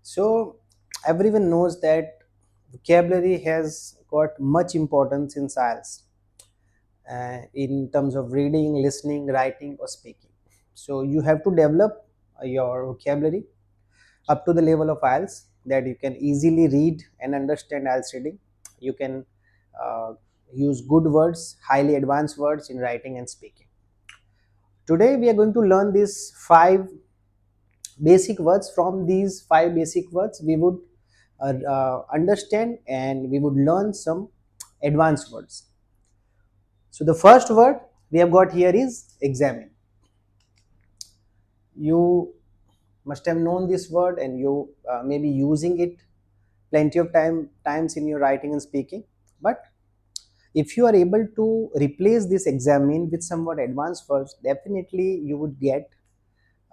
So everyone knows that vocabulary has got much importance in science in terms of reading, listening, writing, or speaking. So you have to develop your vocabulary up to the level of IELTS that you can easily read and understand IELTS reading. You can uh, use good words, highly advanced words in writing and speaking. Today we are going to learn these five basic words. From these five basic words we would understand and we would learn some advanced words. So the first word we have got here is examine. You must have known this word and you may be using it plenty of times in your writing and speaking. But if you are able to replace this examine with somewhat advanced words, definitely you would get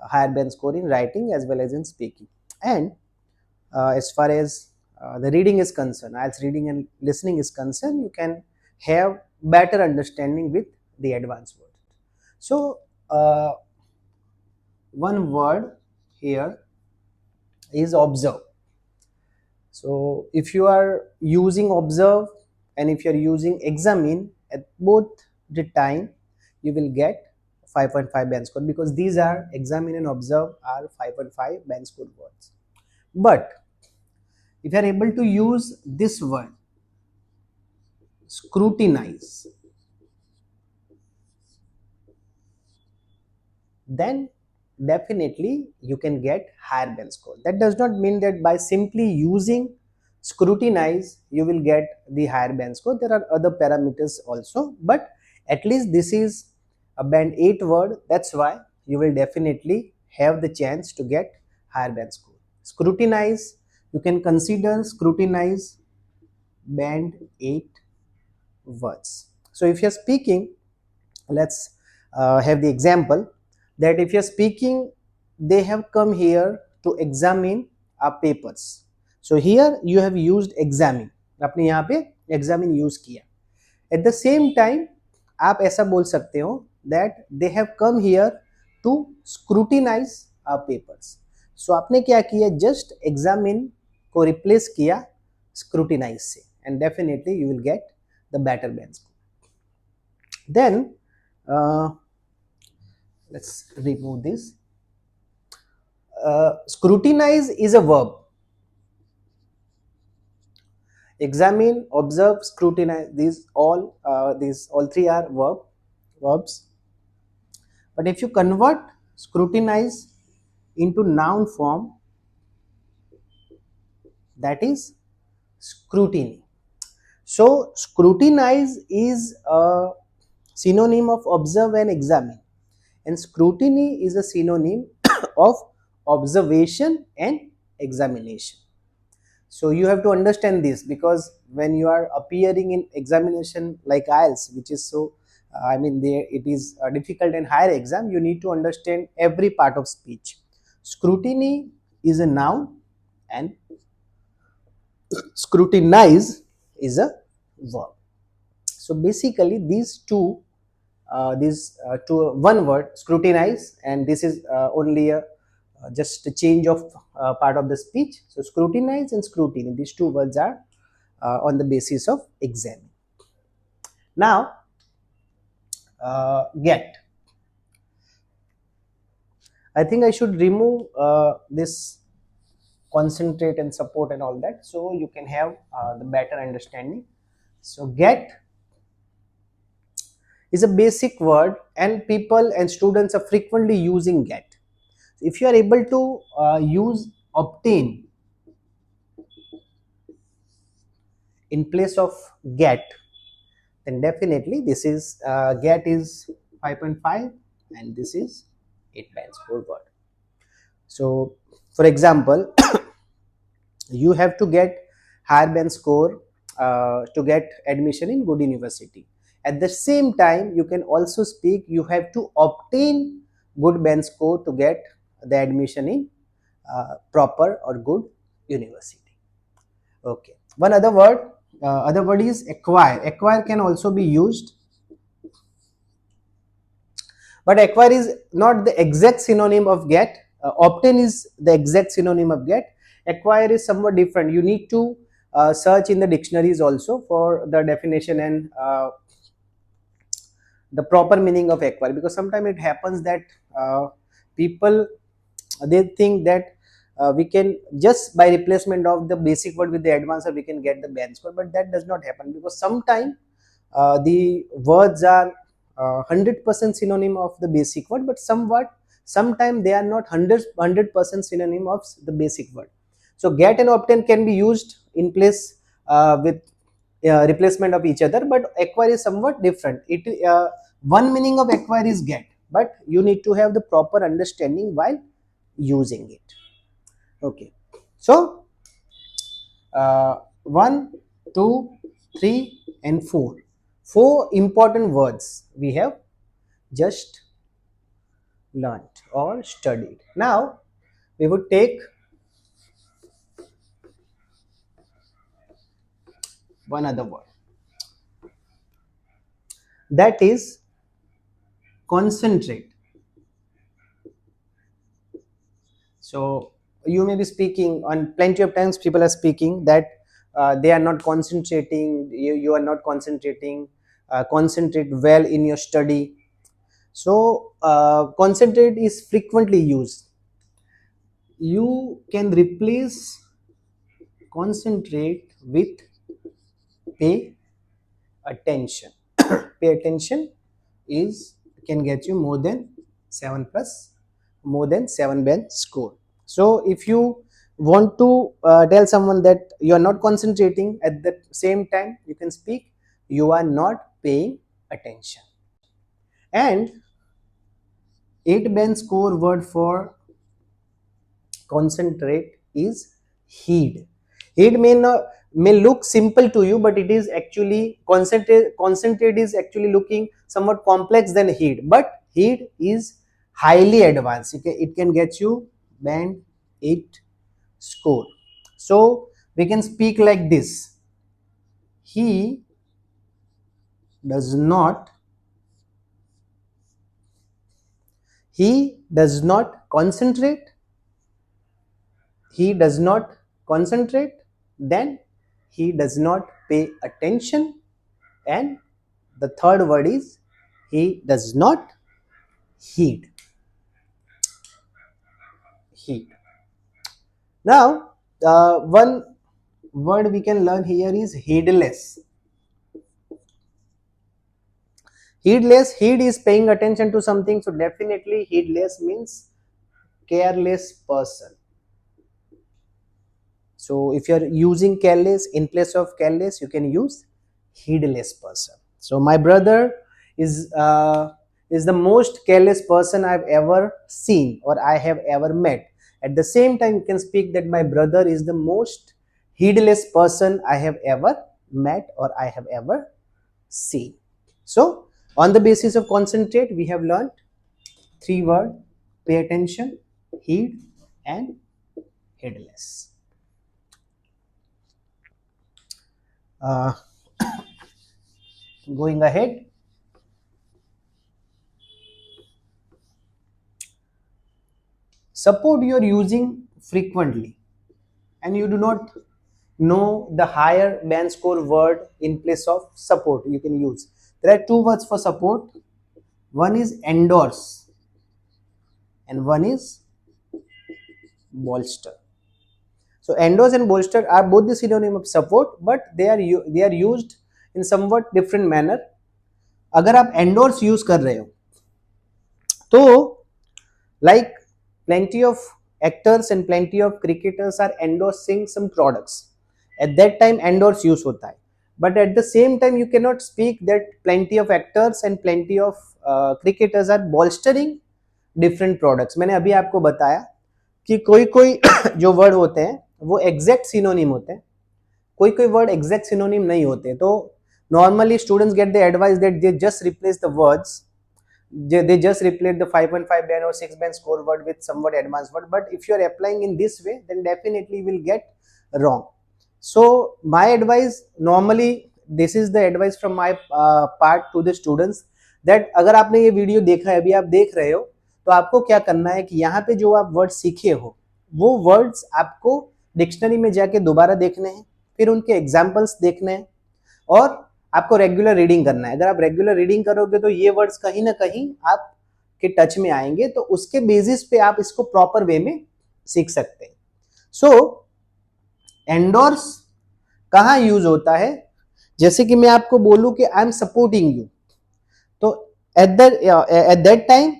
a higher band score in writing as well as in speaking. And as far as the reading is concerned, IELTS reading and listening is concerned, you can have better understanding with the advanced words. So one word here is observe. So if you are using observe and if you are using examine at both the time, you will get 5.5 band score, because these are examine and observe are 5.5 band score words. But if you are able to use this word scrutinize, then definitely you can get higher band score. That does not mean that by simply using scrutinize you will get the higher band score. There are other parameters also, but at least this is a band 8 word. That's why you will definitely have the chance to get higher band score. Scrutinize, you can consider scrutinize band 8 words. So if you're speaking, let's have the example that if you're speaking, they have come here to examine our papers. So here you have used examine, आपने यहाँ पे examine use किया. At the same time आप ऐसा बोल सकते हो that they have come here to scrutinize our papers. So आपने क्या किया, just examine को replace किया scrutinize से, and definitely you will get the better band score. Then let's remove this. Scrutinize is a verb. Examine, observe, scrutinize, these all three are verbs. But if you convert scrutinize into noun form, that is scrutiny. So scrutinize is a synonym of observe and examine, and scrutiny is a synonym of observation and examination. So you have to understand this, because when you are appearing in examination like IELTS, which is so it is a difficult and higher exam, you need to understand every part of speech. Scrutiny is a noun and scrutinize is a verb. So basically these two one word scrutinize, and this is only a just a change of part of the speech. So scrutinize and scrutiny, these two words are on the basis of examine. Now get. I think I should remove this concentrate and support and all that, so you can have the better understanding. So get is a basic word and people and students are frequently using get. If you are able to use obtain in place of get, then definitely this is get is 5.5 and this is 8 band score word. So for example, you have to get higher band score to get admission in good university. At the same time, you can also speak you have to obtain good band score to get the admission in proper or good university. Okay, one other word is acquire. Acquire can also be used, but acquire is not the exact synonym of get. Obtain is the exact synonym of get. Acquire is somewhat different. You need to search in the dictionaries also for the definition and the proper meaning of acquire, because sometimes it happens that people, they think that we can just by replacement of the basic word with the advanced word we can get the band score, but that does not happen, because sometimes the words are 100% synonym of the basic word, but sometimes they are not 100% synonym of the basic word. So get and obtain can be used in place with replacement of each other, but acquire is somewhat different. One meaning of acquire is get, but you need to have the proper understanding while using it. Okay, so 1, 2, 3 and 4 important words we have just learnt or studied. Now we would take one other word, that is concentrate. So you may be speaking on plenty of times, people are speaking that they are not concentrating, you are not concentrating, concentrate well in your study. So concentrate is frequently used. You can replace concentrate with pay attention. Pay attention is can get you more than 7 plus, more than 7 band score. So if you want to tell someone that you are not concentrating, at the same time you can speak you are not paying attention. And 8 band score word for concentrate is heed. Heed may look simple to you, but it is actually concentrate is actually looking somewhat complex than heed, but heed is highly advanced. It can get you band 8 score. So we can speak like this: he does not concentrate, he does not concentrate, then he does not pay attention, and the third word is he does not heed. Heed. Now one word we can learn here is heedless. Heedless, heed is paying attention to something, so definitely heedless means careless person. So if you are using careless, in place of careless you can use heedless person. So my brother is the most careless person I've ever seen or I have ever met. At the same time you can speak that my brother is the most heedless person I have ever met or I have ever seen. So on the basis of concentrate we have learned 3 words: pay attention, heed and heedless. uh, Going ahead, support you are using frequently and you do not know the higher band score word in place of support you can use. There are 2 words for support. One is endorse and one is bolster. So endorse and bolster are both the synonym of support, but they are used in somewhat different manner. अगर आप endorse use कर रहे हो तो like plenty of actors and plenty of cricketers are endorsing some products, at that time endorse use hota hai, but at the same time you cannot speak that plenty of actors and plenty of cricketers are bolstering different products. मैंने अभी आपको बताया कि कोई कोई जो word होते हैं वो एग्जैक्ट सिनोनिम होते हैं, कोई कोई वर्ड एग्जैक्ट सिनोनिम नहीं होते. तो normally students get the advice that they just replace the words, they just replace the 5.5 band or 6 band score word with somewhat advanced word, but if you are applying in this way then definitely you will get wrong. So my advice, normally this is the advice from my part to the students, that अगर आपने ये video देखा है, अभी आप देख रहे हो, तो आपको क्या करना है कि यहाँ पे जो आप वर्ड सीखे हो वो वर्ड्स आपको डिक्शनरी में जाके दोबारा देखने हैं, फिर उनके एग्जाम्पल्स देखने हैं, और आपको रेगुलर रीडिंग करना है। अगर आप रेगुलर रीडिंग करोगे तो ये वर्ड्स कहीं ना कहीं आपके टच में आएंगे, तो उसके बेसिस पे आप इसको प्रॉपर वे में सीख सकते हैं। सो एंडोर्स कहाँ यूज होता है? जैसे कि मैं आपको बोलूं कि आई एम सपोर्टिंग यू, तो eight that time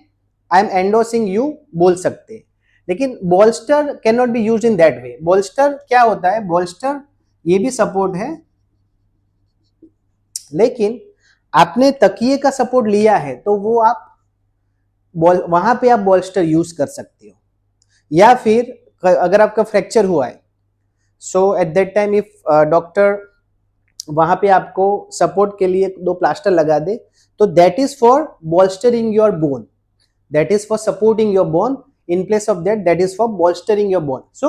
I am endorsing you बोल सकते हैं। लेकिन bolster can not be use in that way. Bolster क्या होता है? बोल्स्टर ये भी सपोर्ट है, लेकिन आपने तकिए का सपोर्ट लिया है तो वो आप वहां पे आप बोल्स्टर यूज कर सकते हो। या फिर अगर आपका फ्रैक्चर हुआ है, so at that time if doctor वहां पे आपको सपोर्ट के लिए 2 प्लास्टर लगा दे, तो that is for bolstering your bone, that is for supporting your bone. In place of that is for bolstering your bone. So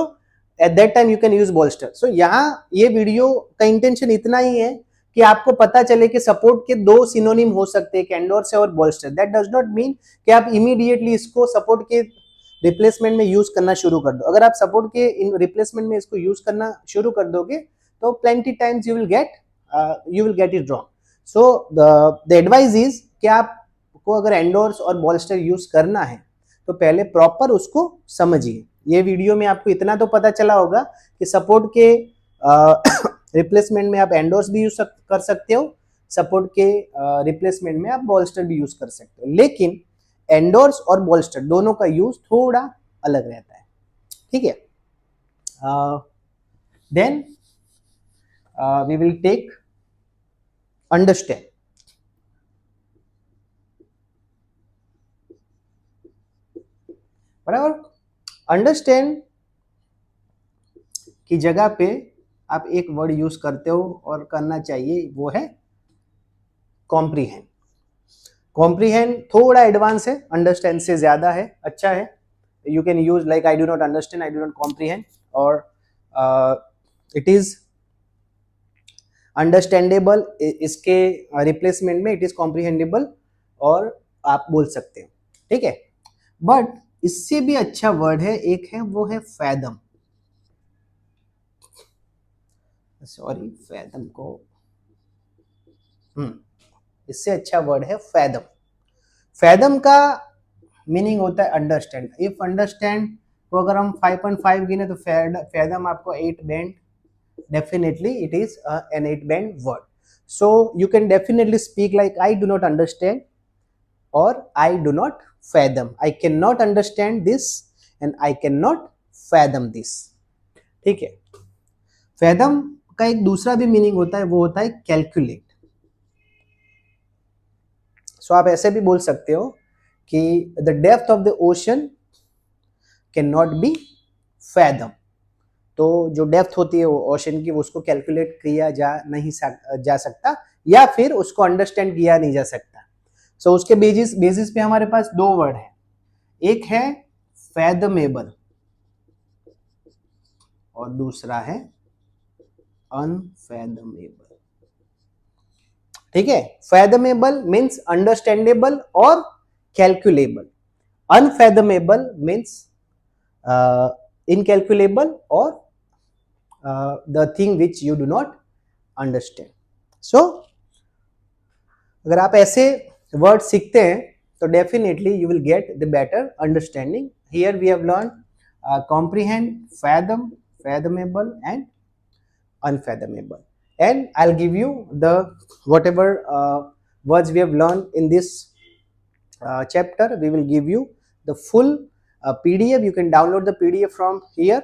at that time you can use bolster. So यहाँ ये video का intention इतना ही है कि आपको पता चले कि सपोर्ट के 2 सिनोनिम हो सकते हैं, एंडोर्स और bolster. That does not mean कि आप इमीडिएटली इसको सपोर्ट के रिप्लेसमेंट में यूज करना शुरू कर दो। अगर आप सपोर्ट के रिप्लेसमेंट में इसको यूज करना शुरू कर दोगे तो plenty times you will get it wrong. So the advice is कि आप को अगर एंडोर्स और बोल्स्टर यूज करना है तो पहले प्रॉपर उसको समझिए। ये वीडियो में आपको इतना तो पता चला होगा कि सपोर्ट के रिप्लेसमेंट में आप एंडोर्स भी यूज कर सकते हो, सपोर्ट के रिप्लेसमेंट में आप बोल्स्टर भी यूज कर सकते हो, लेकिन एंडोर्स और बोल्स्टर दोनों का यूज थोड़ा अलग रहता है। ठीक है, then we will take understand. बराबर, अंडरस्टैंड की जगह पे आप एक वर्ड यूज करते हो और करना चाहिए, वो है कॉम्प्रीहेंड। कॉम्प्रीहेंड थोड़ा एडवांस है, अंडरस्टैंड से ज्यादा है, अच्छा है। You can use like I do not understand, I do not comprehend, और इट इज अंडरस्टैंडेबल, इसके रिप्लेसमेंट में इट इज कॉम्प्रीहेंडेबल और आप बोल सकते हो। ठीक है, बट इससे भी अच्छा वर्ड है एक है, वो है फैदम। सॉरी, फैदम को इससे अच्छा वर्ड है फैदम। फैदम का मीनिंग होता है अंडरस्टैंड। इफ अंडरस्टैंड को अगर हम 5.5 गिने तो फैदम आपको 8 band, definitely it is an 8 band word. So you can definitely speak like I do not understand और I do not fathom. I cannot understand this and I cannot fathom this. ठीक है, fathom का एक दूसरा भी meaning होता है, वो होता है कैलकुलेट। सो आप ऐसे भी बोल सकते हो कि the depth of the ocean can not be fathom। तो जो डेप्थ होती है ओशन की, उसको कैलकुलेट किया जा सकता, या फिर उसको अंडरस्टैंड किया नहीं जा सकता। सो उसके बेसिस पे हमारे पास 2 वर्ड है, एक है फैथमेबल और दूसरा है अनफैथमेबल। ठीक है, फैथमेबल मीन्स अंडरस्टैंडेबल और कैलकुलेबल, अनफैथमेबल मीन्स इनकैलकुलेबल और the thing which you do not understand. So अगर आप ऐसे वर्ड सीखते हैं तो definitely you will get the better understanding. Here we have learned comprehend, fathom, fathomable and unfathomable, and I'll give you the whatever words we have learned in this chapter. We will give you the full PDF. You can download the PDF from here.